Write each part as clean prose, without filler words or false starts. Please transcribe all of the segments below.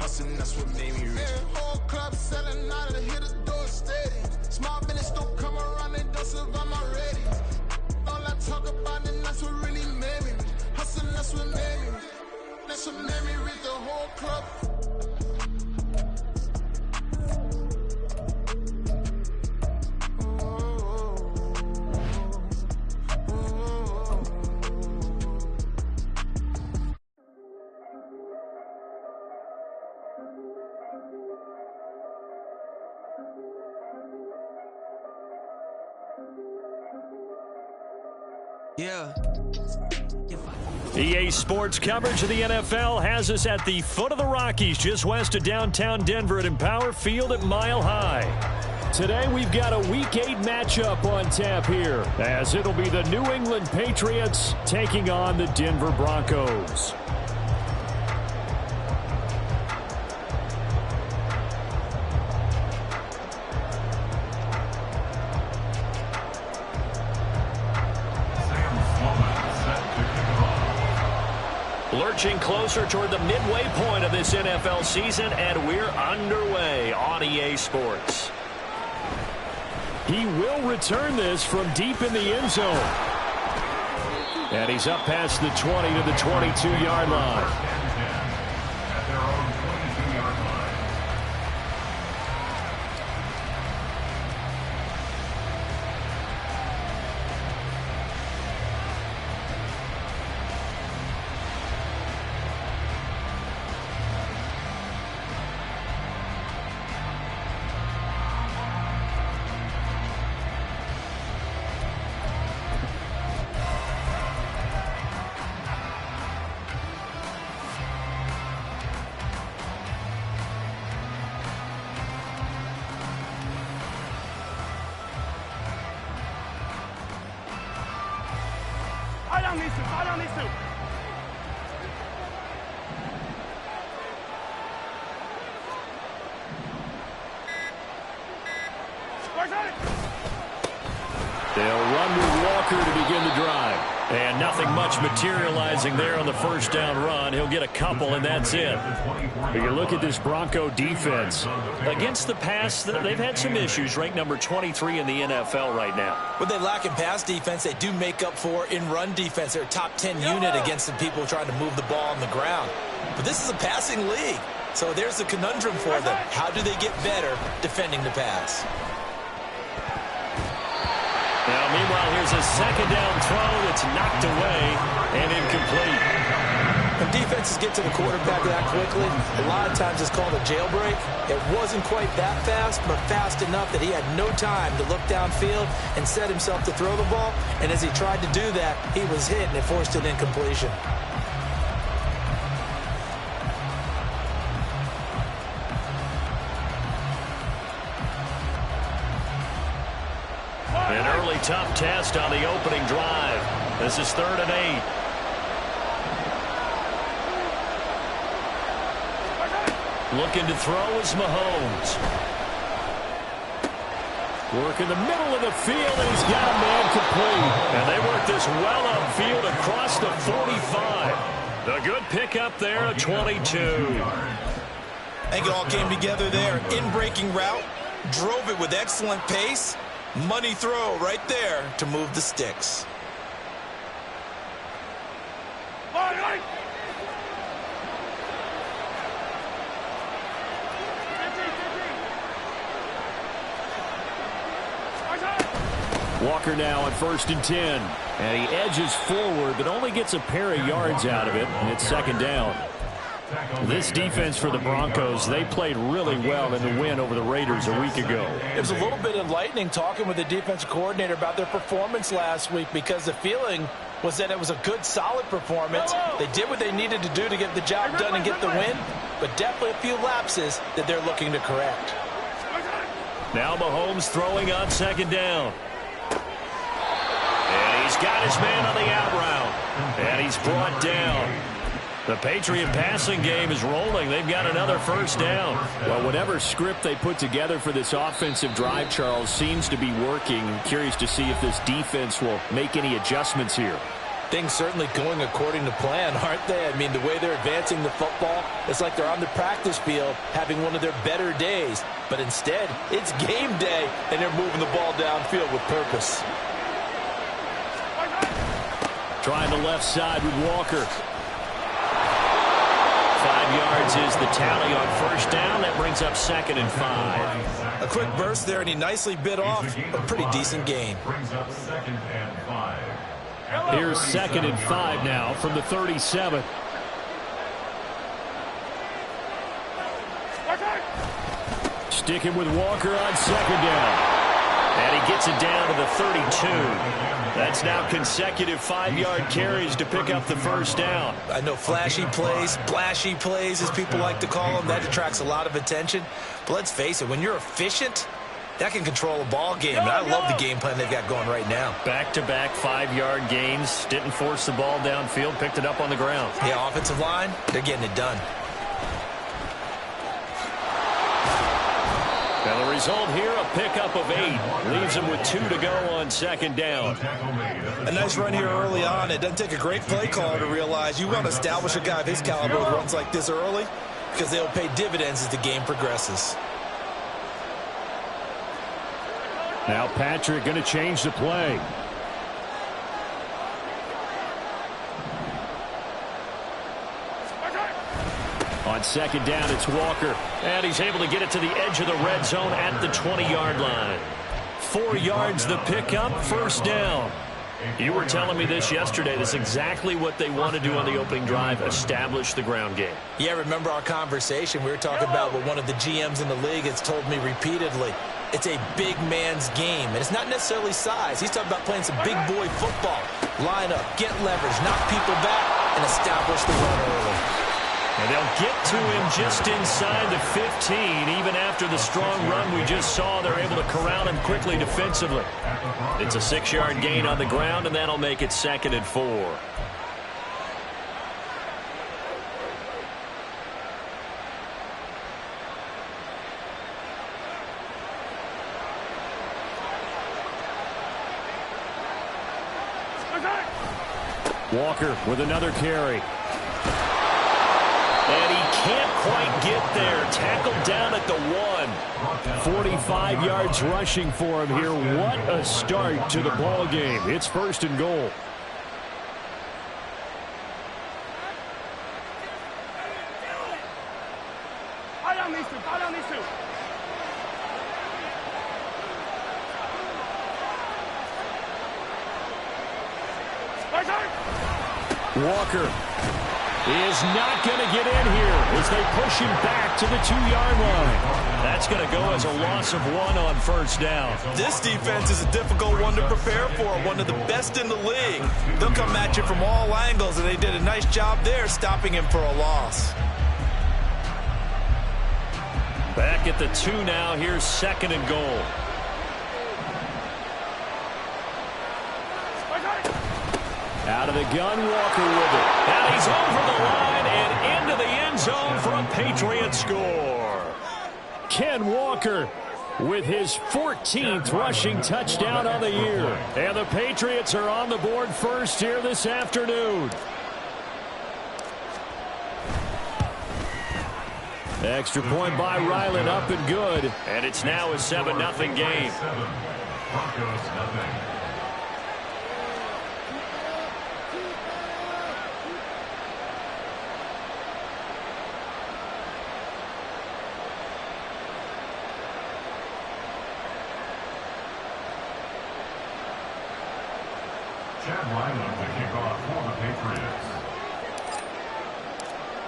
hustling, that's what made me rich. Whole club selling out and hit the door steady. Small business don't come around, they don't survive my ready. All I talk about it, that's what really made me rich. Hustling, that's what made me rich. That's what made me rich, the whole club. Yeah. EA Sports coverage of the NFL has us at the foot of the Rockies, just west of downtown Denver at Empower Field at Mile High. Today we've got a Week 8 matchup on tap here, as it'll be the New England Patriots taking on the Denver Broncos. Lurching closer toward the midway point of this NFL season, and we're underway on EA Sports. He will return this from deep in the end zone. And he's up past the 20 to the 22-yard line. They'll run with Walker to begin the drive. And nothing much materializing there on the first down run. He'll get a couple, and that's it. But you look at this Bronco defense. Against the pass, they've had some issues. Ranked number 23 in the NFL right now. What they lack in pass defense, they do make up for in run defense. They're a top 10 unit against the people trying to move the ball on the ground. But this is a passing league. So there's the conundrum for them. How do they get better defending the pass? Now, meanwhile, here's a second down throw that's knocked away and incomplete. When defenses get to the quarterback that quickly, a lot of times it's called a jailbreak. It wasn't quite that fast, but fast enough that he had no time to look downfield and set himself to throw the ball. And as he tried to do that, he was hit and it forced an incompletion. An early tough test on the opening drive. This is 3rd and 8. Looking to throw is Mahomes. Work in the middle of the field, and he's got a man complete. And they work this well upfield across the 45. The good pickup there at 22. I think it all came together there. In-breaking route, drove it with excellent pace. Money throw right there to move the sticks. Walker now on 1st and 10. And he edges forward, but only gets a pair of yards out of it, and it's 2nd down. This defense for the Broncos, they played really well in the win over the Raiders a week ago. It was a little bit enlightening talking with the defensive coordinator about their performance last week, because the feeling was that it was a good, solid performance. They did what they needed to do to get the job done and get the win, but definitely a few lapses that they're looking to correct. Now Mahomes throwing on 2nd down. And he's got his man on the out route. And he's brought down. The Patriot passing game is rolling. They've got another 1st down. Well, whatever script they put together for this offensive drive, Charles, seems to be working. I'm curious to see if this defense will make any adjustments here. Things certainly going according to plan, aren't they? I mean, the way they're advancing the football, it's like they're on the practice field having one of their better days. But instead, it's game day, and they're moving the ball downfield with purpose. Trying the left side with Walker. 5 yards is the tally on first down. That brings up 2nd and 5. A quick burst there, and he nicely bit off a pretty decent gain. Brings up 2nd and 5. Here's 2nd and 5 now from the 37. Sticking with Walker on 2nd down. And he gets it down to the 32. That's now consecutive 5-yard carries to pick up the first down. I know flashy plays, splashy plays, as people like to call them, that attracts a lot of attention. But let's face it, when you're efficient, that can control a ball game. And I love the game plan they've got going right now. Back-to-back 5-yard gains. Didn't force the ball downfield. Picked it up on the ground. Yeah, offensive line, they're getting it done. And the result here, a pickup of 8. Leaves him with 2 to go on 2nd down. A nice run here early on. It doesn't take a great play caller to realize you want to establish a guy of his caliber with runs like this early, because they'll pay dividends as the game progresses. Now Patrick going to change the play. On 2nd down, it's Walker. And he's able to get it to the edge of the red zone at the 20-yard line. 4 yards the pickup, first down. You were telling me this yesterday. That's exactly what they want to do on the opening drive, establish the ground game. Yeah, remember our conversation. We were talking about what one of the GMs in the league has told me repeatedly. It's a big man's game, and it's not necessarily size. He's talking about playing some big boy football. Line up, get leverage, knock people back, and establish the run early. And they'll get to him just inside the 15. Even after the strong run we just saw, they're able to corral him quickly defensively. It's a 6-yard gain on the ground, and that'll make it 2nd and 4. Walker with another carry. And he can't quite get there. Tackled down at the 1. 45 yards rushing for him here. What a start to the ball game. It's 1st and goal. Walker is not going to get in here as they push him back to the 2-yard line. That's going to go as a loss of 1 on first down. This defense is a difficult one to prepare for, one of the best in the league. They'll come at you from all angles, and they did a nice job there stopping him for a loss. Back at the 2 now. Here's 2nd and goal. Out of the gun, Walker with it. And he's over the line and into the end zone for a Patriot score. Ken Walker with his 14th rushing touchdown on the year. And the Patriots are on the board first here this afternoon. Extra point by Ryland, up and good. And it's now a 7-0 game. Broncos nothing.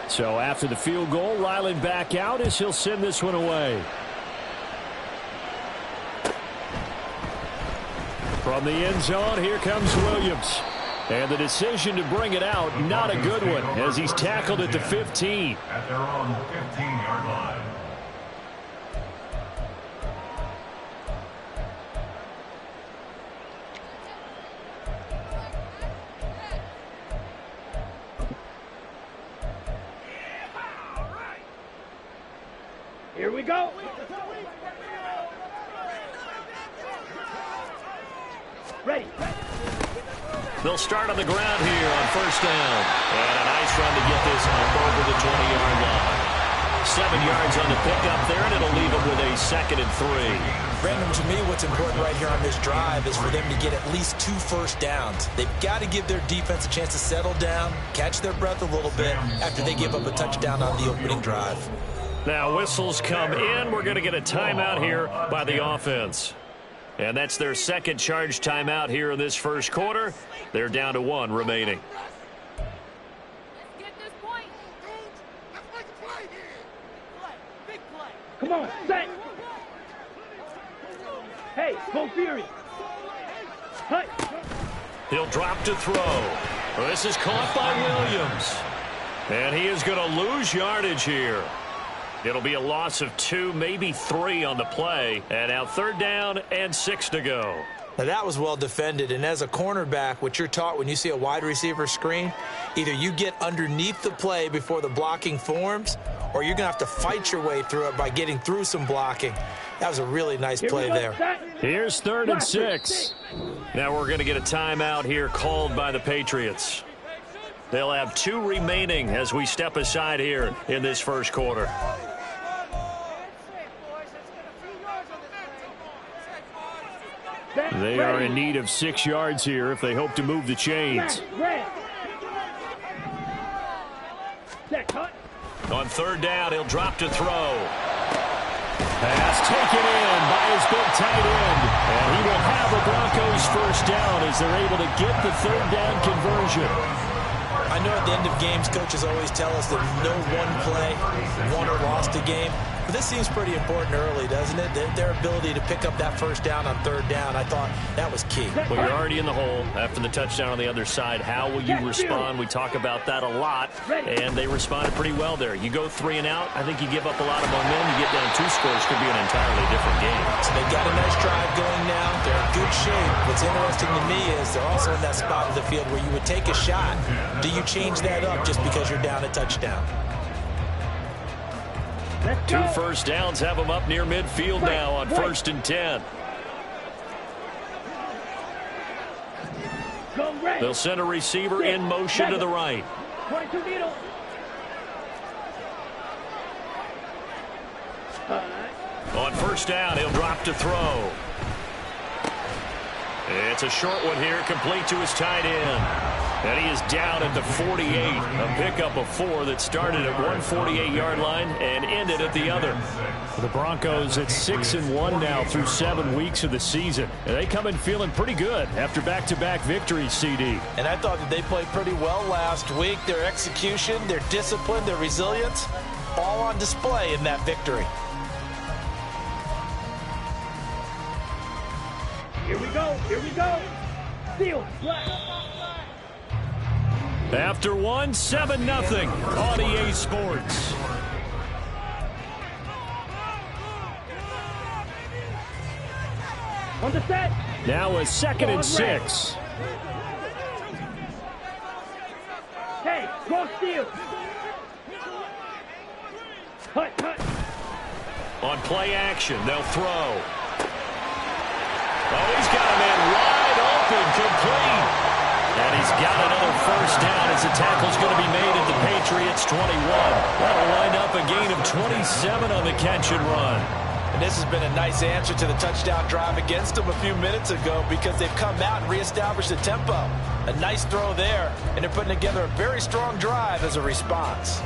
So after the field goal, Ryland back out as he'll send this one away. From the end zone, here comes Williams. And the decision to bring it out, not a good one, as he's tackled at the 15. At their own 15-yard line. Here we go. Ready. They'll start on the ground here on first down. And a nice run to get this up over the 20-yard line. 7 yards on the pickup there, and it'll leave them with a 2nd and 3. Brandon, to me, what's important right here on this drive is for them to get at least 2 first downs. They've got to give their defense a chance to settle down, catch their breath a little bit after they give up a touchdown on the opening drive. Now whistles come in. We're going to get a timeout here by the offense. And that's their second charge timeout here in this first quarter. They're down to 1 remaining. Come on, set. Hey, go Fury. Hey. He'll drop to throw. This is caught by Williams. And he is going to lose yardage here. It'll be a loss of 2, maybe 3 on the play. And now 3rd down and 6 to go. Now that was well defended, and as a cornerback, what you're taught when you see a wide receiver screen, either you get underneath the play before the blocking forms, or you're going to have to fight your way through it by getting through some blocking. That was a really nice play there. Here's 3rd and 6. Now we're going to get a timeout here called by the Patriots. They'll have 2 remaining as we step aside here in this first quarter. They are in need of 6 yards here if they hope to move the chains. On 3rd down, he'll drop to throw. Pass taken in by his big tight end. And he will have the Broncos first down as they're able to get the 3rd down conversion. I know at the end of games, coaches always tell us that no one play won or lost a game. But this seems pretty important early, doesn't it? Their ability to pick up that first down on 3rd down, I thought that was key. Well, you're already in the hole after the touchdown on the other side. How will you respond? We talk about that a lot, and they responded pretty well there. You go 3 and out, I think you give up a lot of momentum. You get down 2 scores, could be an entirely different game. So they've got a nice drive going now. They're in good shape. What's interesting to me is they're also in that spot of the field where you would take a shot. Do you change that up just because you're down a touchdown? 2 first downs have them up near midfield now on 1st and 10. They'll send a receiver in motion to the right. On 1st down, he'll drop to throw. It's a short one here, complete to his tight end. And he is down at the 48. A pickup of 4 that started at 148-yard line and ended at the other. The Broncos at 6-1 now through 7 weeks of the season. And they come in feeling pretty good after back-to-back victories, CD. And I thought that they played pretty well last week. Their execution, their discipline, their resilience, all on display in that victory. Here we go. Here we go. Steal. After 1, 7-0 on EA Sports. On the set. Now a 2nd and 6. Hey, go steal. Cut. On play action, they'll throw. Oh, he's got a man wide open, complete. And he's got another first down as the tackle's going to be made at the Patriots' 21. That'll wind up a gain of 27 on the catch and run. And this has been a nice answer to the touchdown drive against them a few minutes ago because they've come out and reestablished the tempo. A nice throw there, and they're putting together a very strong drive as a response.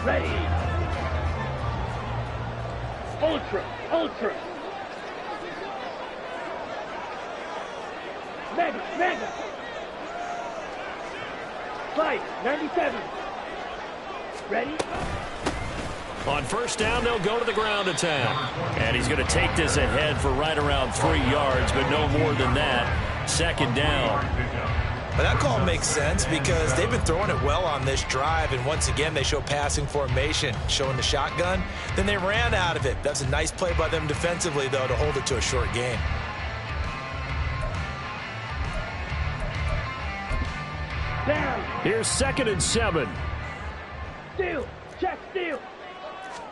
Ready. Ultra. Mega. Fight. 97. Ready? On first down, they'll go to the ground attack. And he's going to take this ahead for right around 3 yards, but no more than that. 2nd down. But that call makes sense because they've been throwing it well on this drive, and once again they show passing formation, showing the shotgun. Then they ran out of it. That's a nice play by them defensively, though, to hold it to a short gain. Down. Here's 2nd and 7. Steal. Check steal.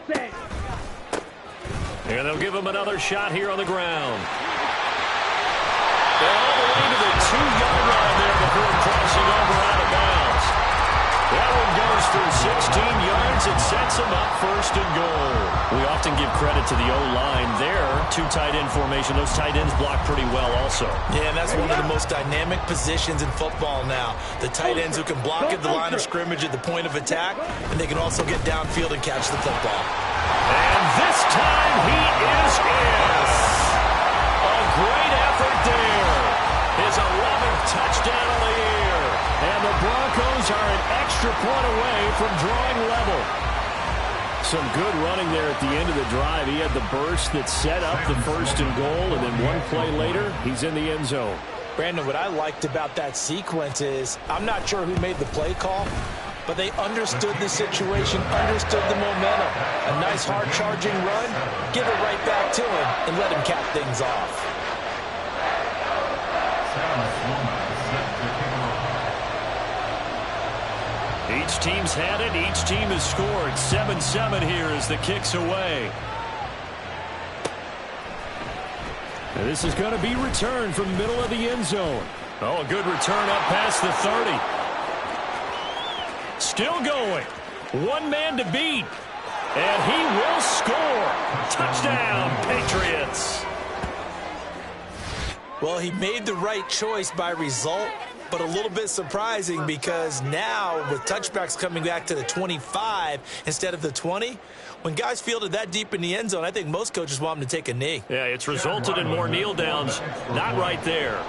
Set. And they'll give him another shot here on the ground. They're all the way to the 2-yard line there before crossing over out of bounds. That one goes for 16 yards and sets them up first and goal. We often give credit to the O-line there. 2 tight end formation. Those tight ends block pretty well also. Yeah, and that's one of the most dynamic positions in football now. The tight ends who can block at the line of scrimmage at the point of attack, and they can also get downfield and catch the football. And this time he is in. A great effort there. His 11th touchdown of the year. And the Broncos are an extra point away from drawing level. Some good running there at the end of the drive. He had the burst that set up the first and goal, and then one play later, he's in the end zone. Brandon, what I liked about that sequence is, I'm not sure who made the play call, but they understood the situation, understood the momentum. A nice hard-charging run, give it right back to him, and let him cap things off. Each team's had it. Each team has scored. 7-7 here as the kick's away. And this is going to be returned from the middle of the end zone. Oh, a good return up past the 30. Still going. One man to beat. And he will score. Touchdown, Patriots. Well, he made the right choice by result, but a little bit surprising because now with touchbacks coming back to the 25 instead of the 20, when guys fielded that deep in the end zone, I think most coaches want them to take a knee. Yeah, it's resulted in more kneel downs. Not right there.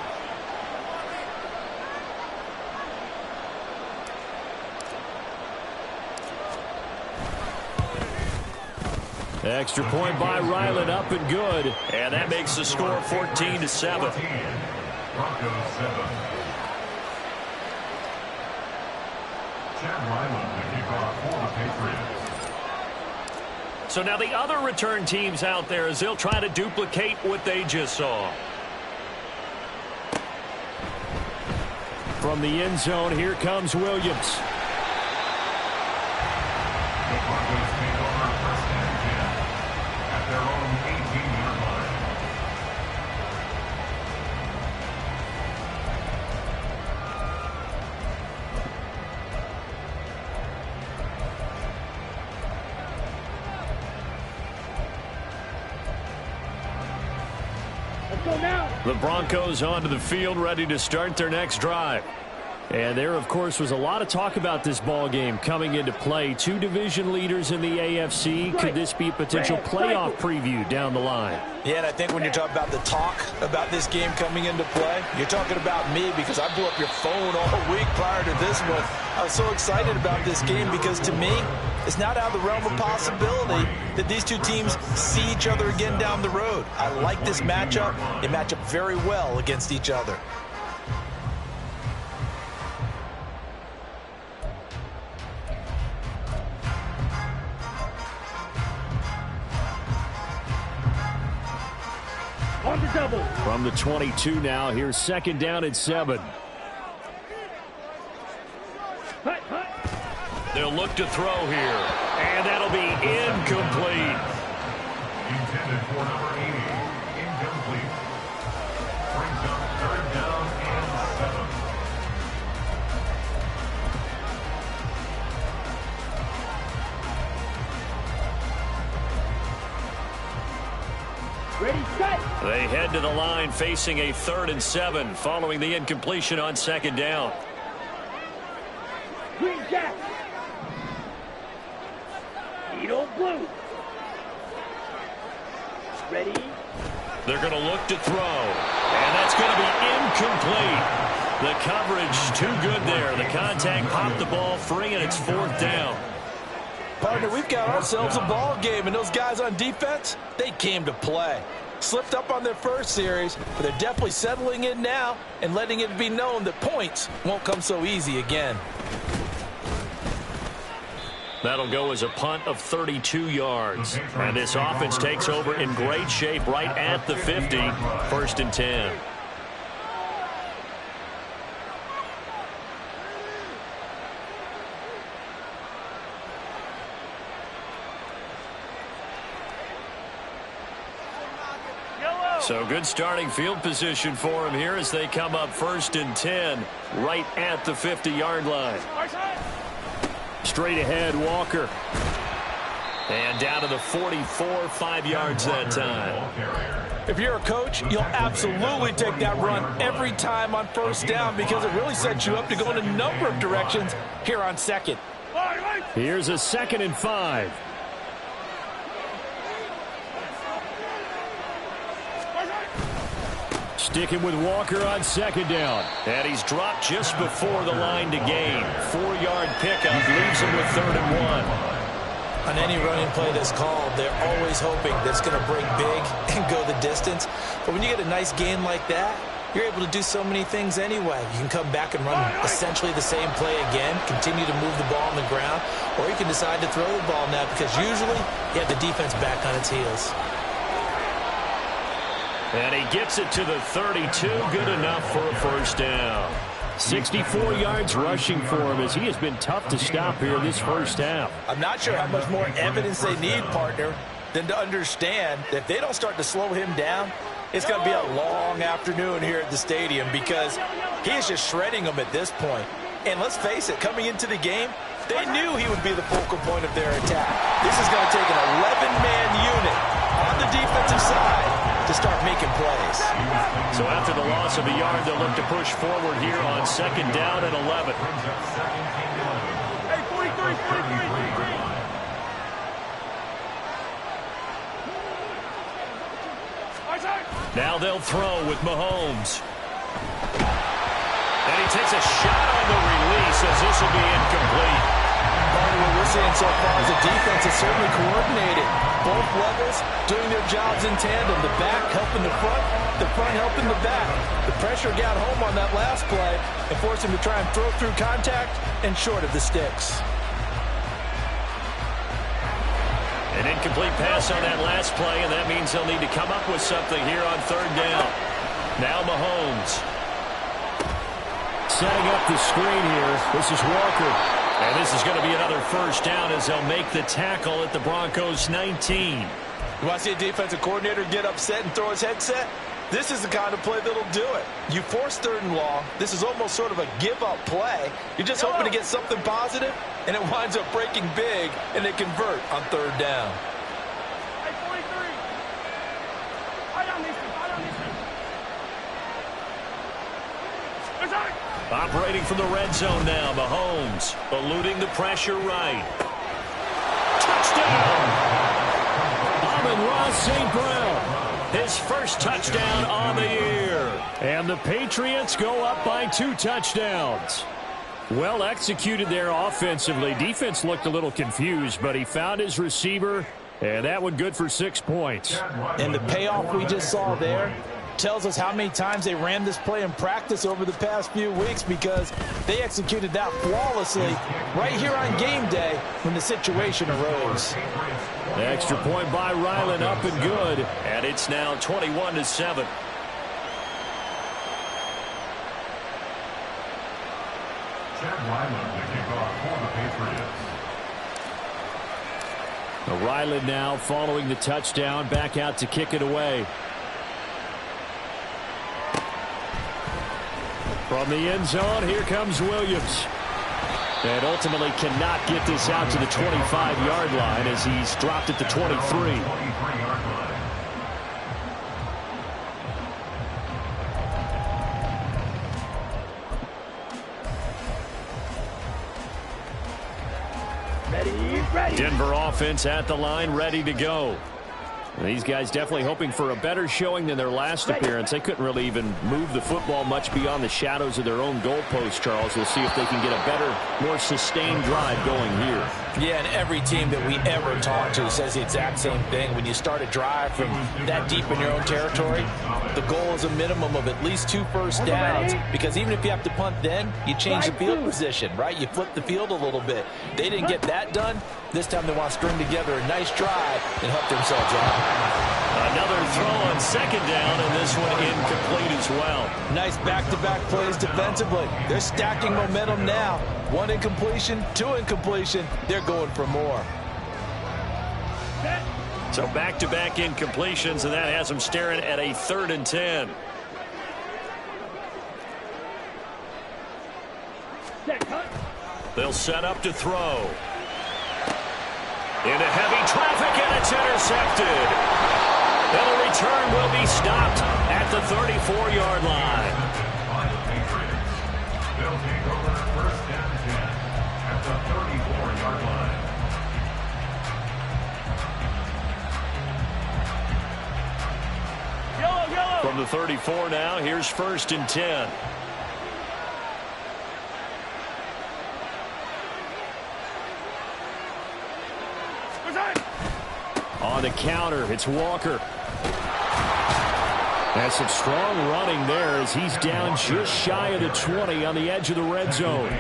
Extra point by Ryland, up and good. And that makes the score 14-7. Broncos 7. Chad Ryland, the kickoff for the Patriots. So now the other return teams out there as they'll try to duplicate what they just saw. From the end zone, here comes Williams. The Broncos take over first and 10 at their own 18-yard line. Let's go now. The Broncos onto the field, ready to start their next drive. And there, of course, was a lot of talk about this ball game coming into play. 2 division leaders in the AFC. Could this be a potential playoff preview down the line? Yeah, and I think when you're talking about the talk about this game coming into play, you're talking about me because I blew up your phone all week prior to this one. I was so excited about this game because to me, it's not out of the realm of possibility that these two teams see each other again down the road. I like this matchup. They match up very well against each other. On the double. From the 22 now, here's second down at 7. Hut, hut. They'll look to throw here, and that'll be incomplete. Intended for number 80. Incomplete. Brings up third down and 7. Ready, set. They head to the line facing a 3rd and 7 following the incompletion on second down. Green Jack. Needle blue. Ready. They're going to look to throw, and that's going to be incomplete. The coverage too good there. The contact popped the ball free, and it's 4th down. Partner, we've got ourselves a ball game, and those guys on defense, they came to play. Slipped up on their first series, but they're definitely settling in now and letting it be known that points won't come so easy again. That'll go as a punt of 32 yards. And this offense takes over in great shape right at the 50. 1st and 10. So good starting field position for him here as they come up 1st and 10 right at the 50-yard line. Straight ahead, Walker. And down to the 44, 5 yards that time. If you're a coach, you'll absolutely take that run every time on 1st down because it really sets you up to go in a number of directions here on 2nd. Here's a 2nd and 5. Sticking with Walker on 2nd down. And he's dropped just before the line to gain. 4-yard pickup leaves him with 3rd and 1. On any running play that's called, they're always hoping that it's going to break big and go the distance. But when you get a nice gain like that, you're able to do so many things anyway. You can come back and run essentially the same play again, continue to move the ball on the ground, or you can decide to throw the ball now because usually you have the defense back on its heels. And he gets it to the 32, good enough for a 1st down. 64 yards rushing for him as he has been tough to stop here this 1st half. I'm not sure how much more evidence they need, partner, than to understand that if they don't start to slow him down, it's going to be a long afternoon here at the stadium because he is just shredding them at this point. And let's face it, coming into the game, they knew he would be the focal point of their attack. This is going to take an 11-man unit on the defensive side to start making plays. So after the loss of a yard, they'll look to push forward here on 2nd down and 11. Hey, 43. Now they'll throw with Mahomes. And he takes a shot on the release as this will be incomplete. What we're seeing so far is the defense is certainly coordinated. Both levels doing their jobs in tandem. The back helping the front helping the back. The pressure got home on that last play and forced him to try and throw through contact and short of the sticks. An incomplete pass on that last play, and that means they'll need to come up with something here on 3rd down. Now Mahomes. Setting up the screen here. This is Walker. And this is going to be another 1st down as they'll make the tackle at the Broncos 19. You want to see a defensive coordinator get upset and throw his headset? This is the kind of play that'll do it. You force 3rd and long. This is almost sort of a give-up play. You're just hoping to get something positive, and it winds up breaking big, and they convert on 3rd down. Hey, 43. Operating from the red zone now, Mahomes eluding the pressure right. Touchdown! Amon-Ra St. Brown, his 1st touchdown on the year. And the Patriots go up by 2 touchdowns. Well executed there offensively. Defense looked a little confused, but he found his receiver, and that one good for 6 points. And the payoff we just saw there tells us how many times they ran this play in practice over the past few weeks because they executed that flawlessly right here on game day when the situation arose. The extra point by Ryland up and good, and it's now 21-7. Chad Ryland, the kickoff for the Patriots. Ryland now following the touchdown, back out to kick it away. From the end zone, here comes Williams. And ultimately cannot get this out to the 25-yard line as he's dropped at the 23. Ready. Denver offense at the line, ready to go. These guys definitely hoping for a better showing than their last appearance. They couldn't really even move the football much beyond the shadows of their own goalpost, Charles. We'll see if they can get a better, more sustained drive going here. Yeah, and every team that we ever talk to says the exact same thing. When you start a drive from that deep in your own territory, the goal is a minimum of at least 2 first downs because even if you have to punt then, you change the field position, right? You flip the field a little bit. They didn't get that done. This time they want to string together a nice drive and help themselves out. Another throw on 2nd down, and this one incomplete as well. Nice back-to-back plays defensively. They're stacking momentum now. 1 incompletion, 2 incompletion. They're going for more. So back-to-back incompletions, and that has them staring at a 3rd and 10. They'll set up to throw. Into heavy traffic, and it's intercepted. And the return will be stopped at the 34-yard line. By the Patriots. They'll take over 1st and 10 at the 34-yard line. Yellow. From the 34 now, here's 1st and 10. On the counter, it's Walker. That's some strong running there as he's down just shy of the 20 on the edge of the red zone.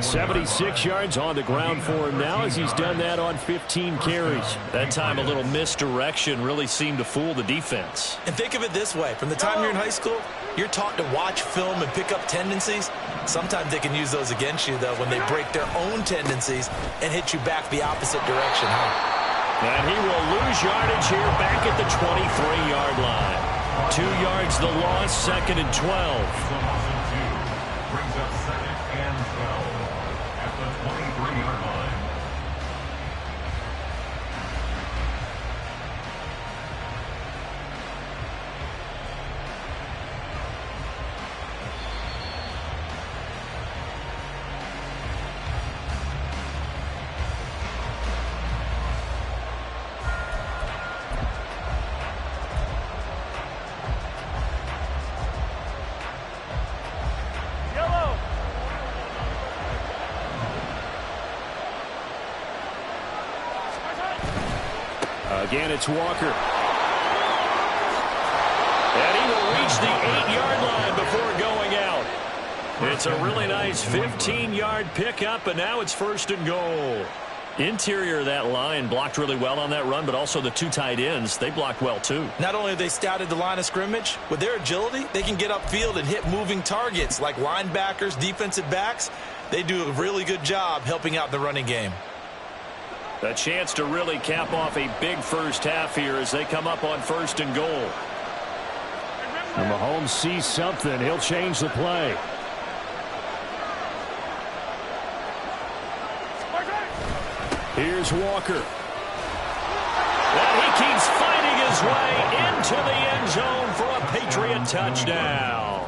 76 yards on the ground for him now as he's done that on 15 carries. That time a little misdirection really seemed to fool the defense. And think of it this way. From the time you're in high school, you're taught to watch film and pick up tendencies. Sometimes they can use those against you, though, when they break their own tendencies and hit you back the opposite direction, huh? And he will lose yardage here back at the 23-yard line. 2 yards the loss, 2nd and 12. Brings up 2nd and 12 at the 23-yard line. Again, it's Walker. And he will reach the 8-yard line before going out. It's a really nice 15-yard pickup, and now it's 1st and goal. Interior of that line blocked really well on that run, but also the 2 tight ends, they blocked well too. Not only have they scouted the line of scrimmage, with their agility, they can get upfield and hit moving targets like linebackers, defensive backs. They do a really good job helping out the running game. A chance to really cap off a big first half here as they come up on 1st and goal. And Mahomes sees something. He'll change the play. Here's Walker. And he keeps fighting his way into the end zone for a Patriot touchdown.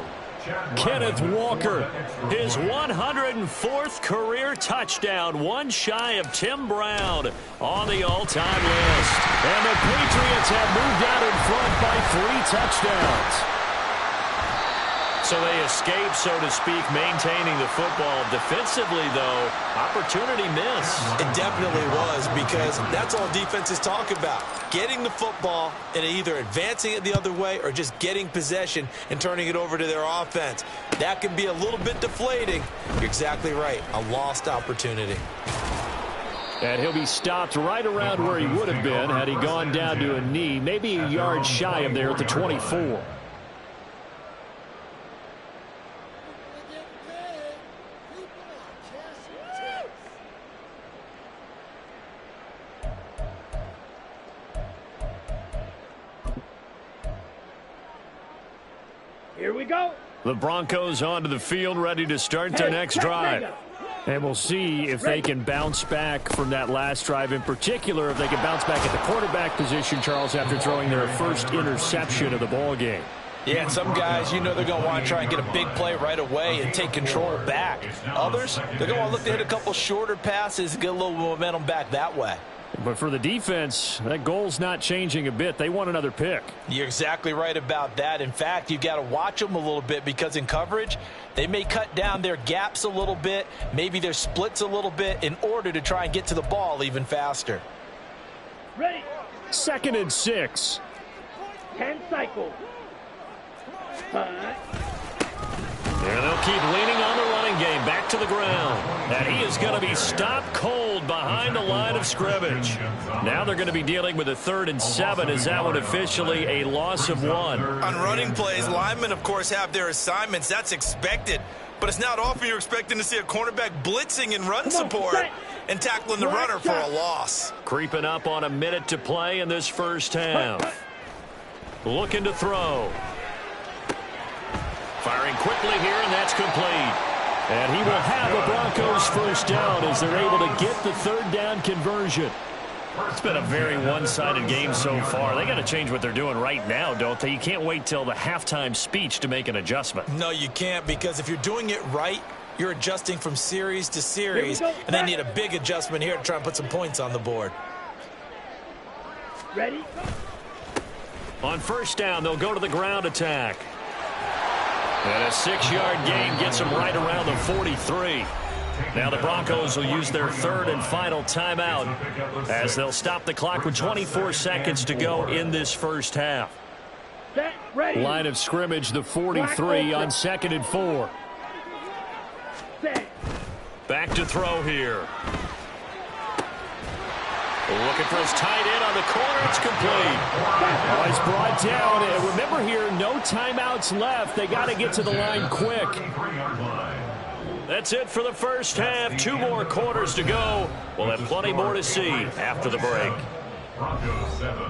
Kenneth Walker, his 104th career touchdown, one shy of Tim Brown on the all-time list. And the Patriots have moved out in front by 3 touchdowns. So they escape, so to speak, maintaining the football. Defensively, though, opportunity missed. It definitely was, because that's all defenses talk about. Getting the football and either advancing it the other way or just getting possession and turning it over to their offense. That can be a little bit deflating. You're exactly right. A lost opportunity. And he'll be stopped right around where he would have been had he gone down to a knee, maybe a yard shy of there at the 24. Here we go. The Broncos onto the field, ready to start their next drive. And we'll see if they can bounce back from that last drive, in particular if they can bounce back at the quarterback position, Charles, after throwing their first interception of the ball game. Yeah, and some guys, you know, they're going to want to try and get a big play right away and take control back. Others, they're going to want to look to hit a couple shorter passes and get a little momentum back that way. But for the defense, that goal's not changing a bit. They want another pick. You're exactly right about that. In fact, you've got to watch them a little bit, because in coverage, they may cut down their gaps a little bit, maybe their splits a little bit, in order to try and get to the ball even faster. Ready. 2nd and 6. 10 cycles. And they'll keep leaning on the running game back to the ground. And he is going to be stopped cold behind the line of scrimmage. Now they're going to be dealing with a 3rd and 7. Is that one officially a loss of 1? On running plays, linemen, of course, have their assignments. That's expected. but it's not often you're expecting to see a cornerback blitzing and run support and tackling the runner for a loss. Creeping up on a minute to play in this first half. Looking to throw. Firing quickly here, and that's complete. And he will have a Broncos first down as they're able to get the third down conversion. It's been a very one-sided game so far. They got to change what they're doing right now, don't they? You can't wait till the halftime speech to make an adjustment. No, you can't, because if you're doing it right, you're adjusting from series to series, and they need a big adjustment here to try and put some points on the board. Ready? On first down, they'll go to the ground attack. And a 6-yard gain gets them right around the 43. Now the Broncos will use their third and final timeout as they'll stop the clock with 24 seconds to go in this first half. Set, ready. Line of scrimmage, the 43 on 2nd and 4. Set. Back to throw here. Looking for his tight end on the corner. It's complete. Oh, he's brought down. And remember here, no timeouts left. They got to get to the line quick. That's it for the first half. 2 more quarters to go. We'll have plenty more to see after the break. Broncos 7.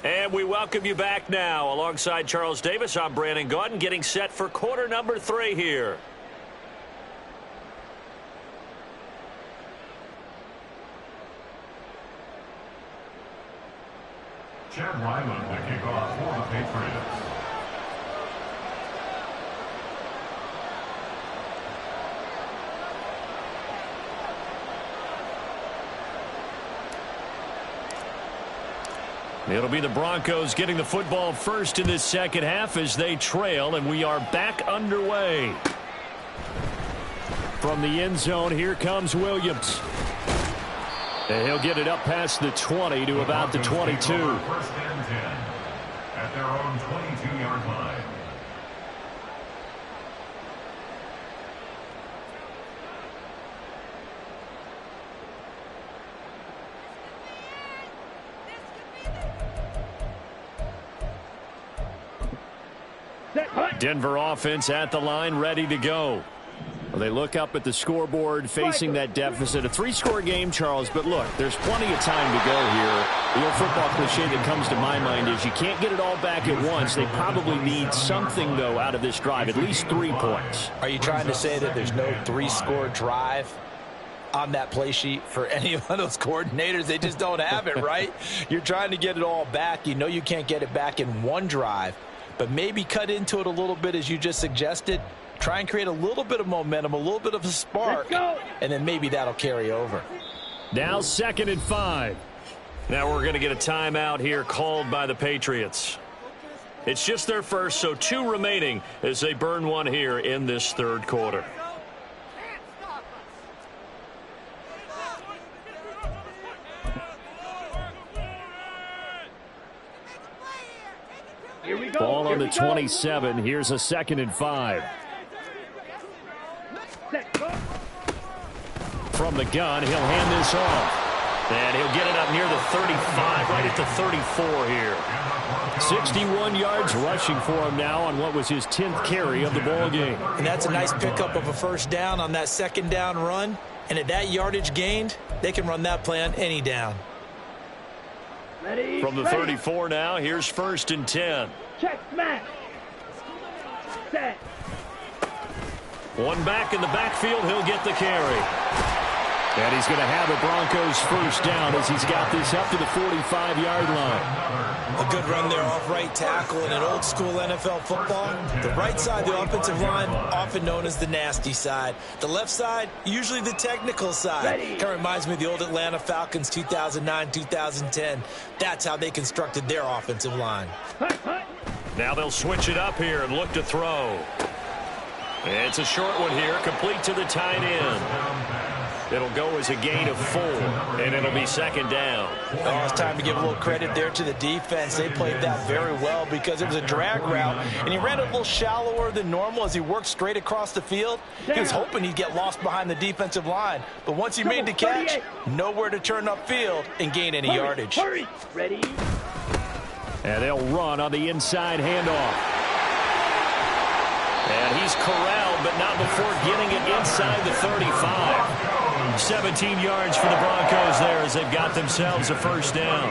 And we welcome you back now. Alongside Charles Davis, I'm Brandon Gaudin, getting set for quarter number 3 here. Chad Ryland to kick off for the Patriots. It'll be the Broncos getting the football first in this second half as they trail, and we are back underway. From the end zone, here comes Williams. And he'll get it up past the 20 to about the 22. First and 10 at their own 22-yard line. Denver offense at the line, ready to go. Well, they look up at the scoreboard, facing that deficit. A 3-score game, Charles, but look, there's plenty of time to go here. The old football cliche that comes to my mind is you can't get it all back at once. They probably need something, though, out of this drive, at least 3 points. Are you trying to say that there's no 3-score drive on that play sheet for any of those coordinators? They just don't have it, right? You're trying to get it all back. You know you can't get it back in one drive, but maybe cut into it a little bit as you just suggested. Try and create a little bit of momentum, a little bit of a spark, and then maybe that'll carry over. Now 2nd and 5. Now we're going to get a timeout here called by the Patriots. It's just their first, so 2 remaining as they burn one here in this third quarter. Here we go. Ball on the 27. Here's a 2nd and 5. Set, go. From the gun, he'll hand this off. And he'll get it up near the 35, right at the 34 here. 61 yards rushing for him now on what was his 10th carry of the ball game. And that's a nice pickup of a first down on that 2nd down run. And at that yardage gained, they can run that play on any down. Ready. From the 34 now, here's 1st and 10. Check, smash. Set. One back in the backfield, he'll get the carry. And he's going to have a Broncos first down as he's got this up to the 45-yard line. A good run there off right tackle in an old school NFL football. The right side, the offensive line, often known as the nasty side. The left side, usually the technical side. Kind of reminds me of the old Atlanta Falcons 2009-2010. That's how they constructed their offensive line. Now they'll switch it up here and look to throw. It's a short one here, complete to the tight end. It'll go as a gain of 4, and it'll be second down. Oh, it's time to give a little credit there to the defense. They played that very well because it was a drag route, and he ran it a little shallower than normal as he worked straight across the field. He was hoping he'd get lost behind the defensive line, but once he made the catch, nowhere to turn upfield and gain any yardage. Hurry. Ready. And they'll run on the inside handoff. And he's corralled, but not before getting it inside the 35. 17 yards for the Broncos there as they've got themselves a first down.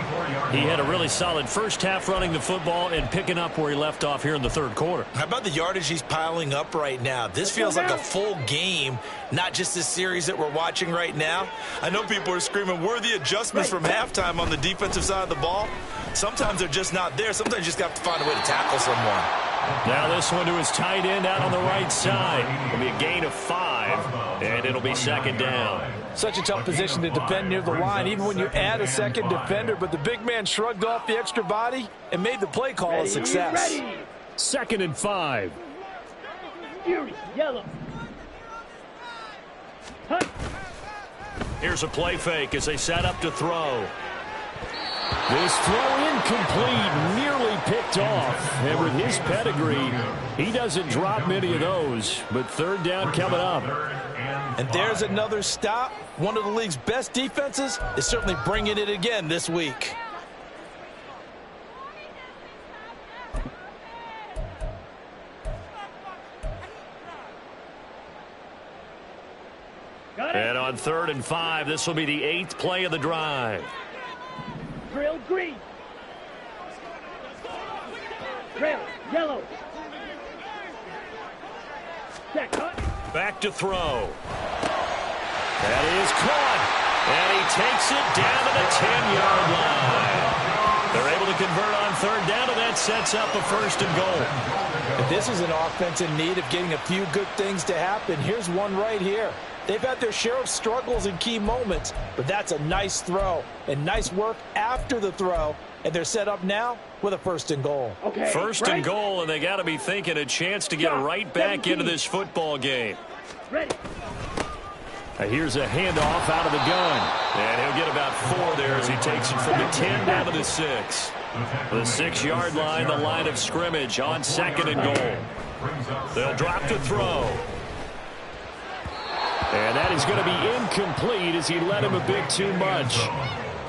He had a really solid first half running the football and picking up where he left off here in the third quarter. How about the yardage he's piling up right now? This feels like a full game, not just this series that we're watching right now. I know people are screaming, worthy adjustments from halftime on the defensive side of the ball. Sometimes they're just not there. Sometimes you just got to find a way to tackle someone. Now this one to his tight end out on the right side. It'll be a gain of 5, and it'll be second down. Such a tough position to defend near the line, even when you add a second defender. But the big man shrugged off the extra body and made the play call a success. Ready. Second and 5. Fury. Yellow. Hut. Here's a play fake as they set up to throw. This throw incomplete, nearly picked off. And with his pedigree, he doesn't drop many of those. But third down coming up. And there's another stop. One of the league's best defenses is certainly bringing it again this week. And on 3rd and 5, this will be the 8th play of the drive. Drill green. Drill yellow. Set cut. Back to throw. That is caught. And he takes it down to the 10-yard line. They're able to convert on 3rd down, and that sets up a 1st and goal. If this is an offense in need of getting a few good things to happen, here's one right here. They've had their share of struggles in key moments, but that's a nice throw and nice work after the throw, and they're set up now with a 1st and goal. Okay. 1st and goal, and they got to be thinking a chance to get right back into this football game. Ready. Here's a handoff out of the gun, and he'll get about 4 there as he takes it from the 10 down to the 6. The 6-yard line, the line of scrimmage on 2nd and goal. They'll drop to throw. And that is going to be incomplete as he led him a bit too much.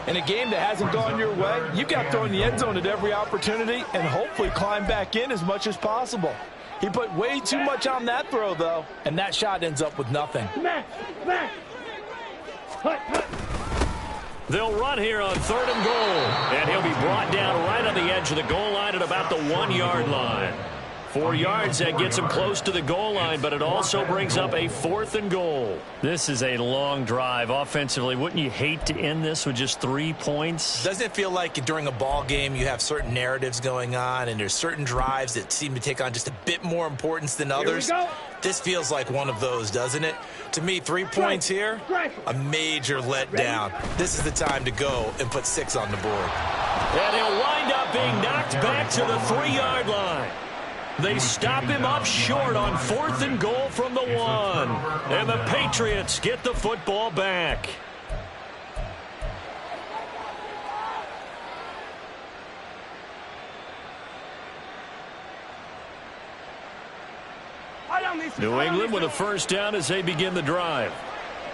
In a game that hasn't gone your way, you've got to throw in the end zone at every opportunity and hopefully climb back in as much as possible. He put way too much on that throw, though, and that shot ends up with nothing. Smash. Smash. Hut. Hut. They'll run here on 3rd and goal. And he'll be brought down right on the edge of the goal line at about the 1-yard line. 4 yards, that gets him close to the goal line, but it also brings up a 4th and goal. This is a long drive offensively. Wouldn't you hate to end this with just 3 points? Doesn't it feel like during a ball game you have certain narratives going on and there's certain drives that seem to take on just a bit more importance than others? Here we go. This feels like one of those, doesn't it? To me, 3 points here, a major letdown. This is the time to go and put 6 on the board. And he'll wind up being knocked back to the 3-yard line. They stop him up short on 4th and goal from the 1. And the Patriots get the football back. New England with a 1st down as they begin the drive.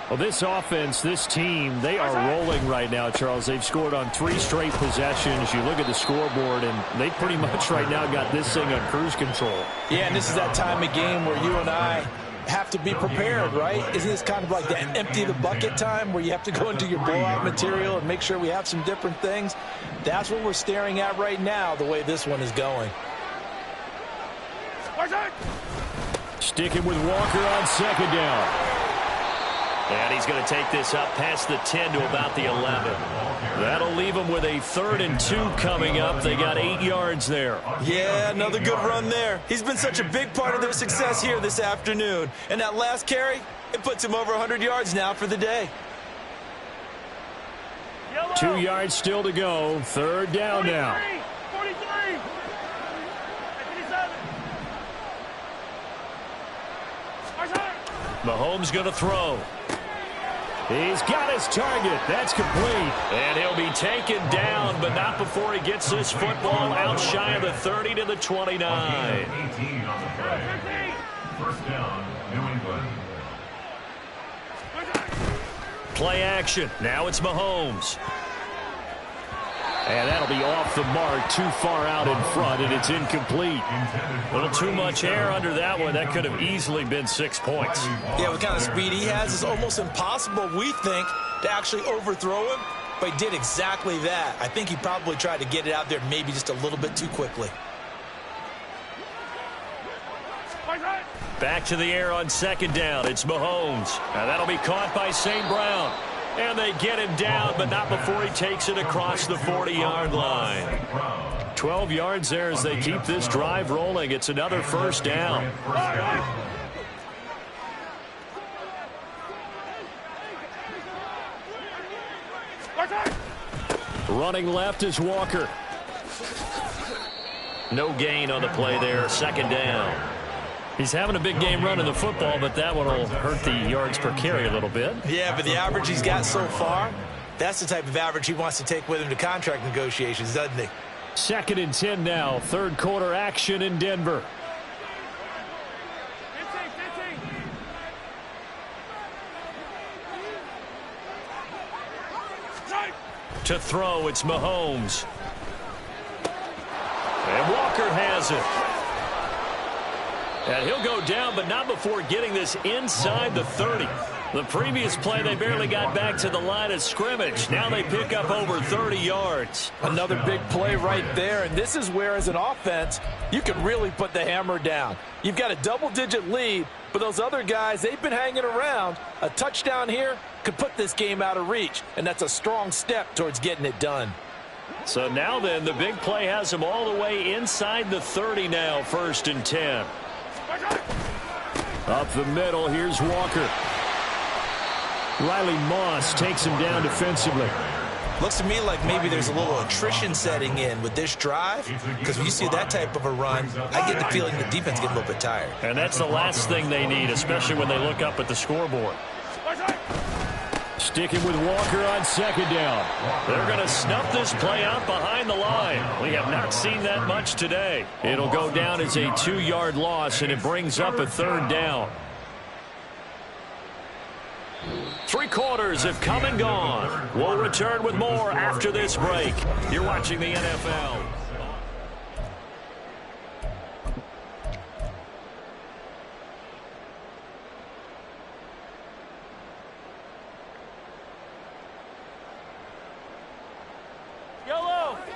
Well, this offense, this team, they are rolling right now, Charles. They've scored on 3 straight possessions. You look at the scoreboard, and they pretty much right now got this thing on cruise control. Yeah, and this is that time of game where you and I have to be prepared, right? Isn't this kind of like that empty the bucket time where you have to go into your blowout material and make sure we have some different things? That's what we're staring at right now, the way this one is going. Sticking with Walker on 2nd down. And he's going to take this up past the 10 to about the 11. That'll leave him with a 3rd and 2 coming up. They got 8 yards there. Yeah, another good run there. He's been such a big part of their success here this afternoon. And that last carry, it puts him over 100 yards now for the day. 2 yards still to go. 3rd down now. 43. Mahomes going to throw. He's got his target. That's complete. And he'll be taken down, but not before he gets this football out shy of the 30 to the 29. 18 on the play. First down, New England. Play action. Now it's Mahomes. And that'll be off the mark, too far out in front, and it's incomplete. A little too much air under that one. That could have easily been 6 points. Yeah, with the kind of speed he has, it's almost impossible, we think, to actually overthrow him. But he did exactly that. I think he probably tried to get it out there maybe just a little bit too quickly. Back to the air on second down. It's Mahomes. And that'll be caught by St. Brown. And they get him down, but not before he takes it across the 40-yard line. 12 yards there as they keep this drive rolling. It's another first down. Running left is Walker. No gain on the play there. Second down. He's having a big game running the football, but that one will hurt the yards per carry a little bit. Yeah, but the average he's got so far, that's the type of average he wants to take with him to contract negotiations, doesn't he? Second and 10 now. Third quarter action in Denver. To throw, it's Mahomes. And Walker has it. And he'll go down, but not before getting this inside the 30. The previous play, they barely got back to the line of scrimmage. Now they pick up over 30 yards. Another big play right there, and this is where, as an offense, you can really put the hammer down. You've got a double-digit lead, but those other guys, they've been hanging around. A touchdown here could put this game out of reach, and that's a strong step towards getting it done. So now then, the big play has them all the way inside the 30 now, first and 10. Up the middle, here's Walker. Riley Moss takes him down defensively. Looks to me like maybe there's a little attrition setting in with this drive, because when you see that type of a run, I get the feeling the defense gets a little bit tired. And that's the last thing they need, especially when they look up at the scoreboard. Sticking with Walker on second down. They're going to snuff this play out behind the line. We have not seen that much today. It'll go down as a 2-yard loss, and it brings up a third down. 3 quarters have come and gone. We'll return with more after this break. You're watching the NFL.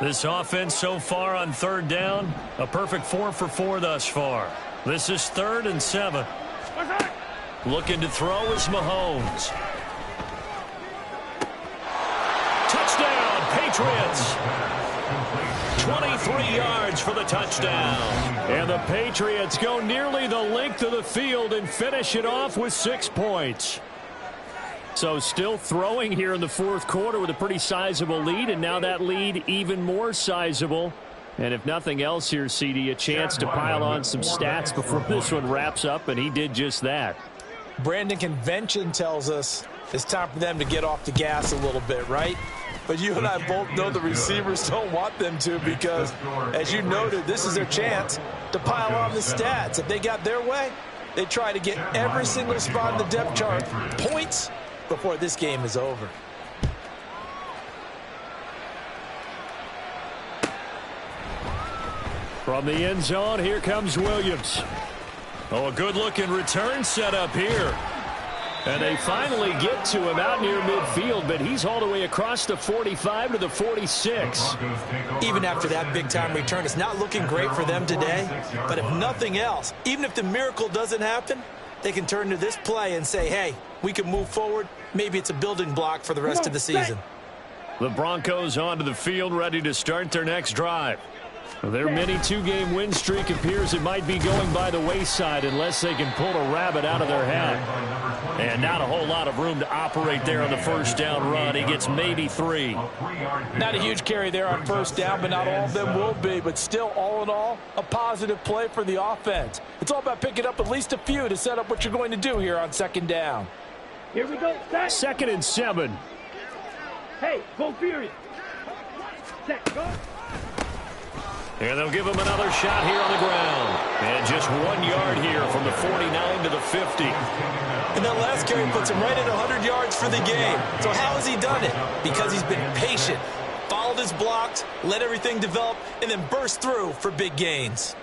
This offense so far on third down, a perfect 4 for 4 thus far. This is 3rd and 7. Looking to throw is Mahomes. Touchdown, Patriots. 23 yards for the touchdown. And the Patriots go nearly the length of the field and finish it off with 6 points. So still throwing here in the 4th quarter with a pretty sizable lead, and now that lead even more sizable. And if nothing else here, CD, a chance to pile on some stats before this one wraps up, and he did just that. Brandon, convention tells us it's time for them to get off the gas a little bit, right? But you and I both know the receivers don't want them to, because, as you noted, this is their chance to pile on the stats. If they got their way, they try to get every single spot in the depth chart points before this game is over. From the end zone, here comes Williams. Oh, a good-looking return set up here. And they finally get to him out near midfield, but he's all the way across the 45 to the 46. Even after that big-time return, it's not looking great for them today. But if nothing else, even if the miracle doesn't happen, they can turn to this play and say, hey, we can move forward. Maybe it's a building block for the rest of the season. The Broncos onto the field, ready to start their next drive. Their mini two-game win streak appears it might be going by the wayside unless they can pull a rabbit out of their hat. And not a whole lot of room to operate there on the first down run. He gets maybe 3. Not a huge carry there on first down, but not all of them will be. But still, all in all, a positive play for the offense. It's all about picking up at least a few to set up what you're going to do here on second down. Here we go. Set. 2nd and 7. Hey, go furious. Set. Go. And they'll give him another shot here on the ground. And just 1 yard here from the 49 to the 50. And that last carry puts him right at 100 yards for the game. So how has he done it? Because he's been patient, followed his blocks, let everything develop, and then burst through for big gains.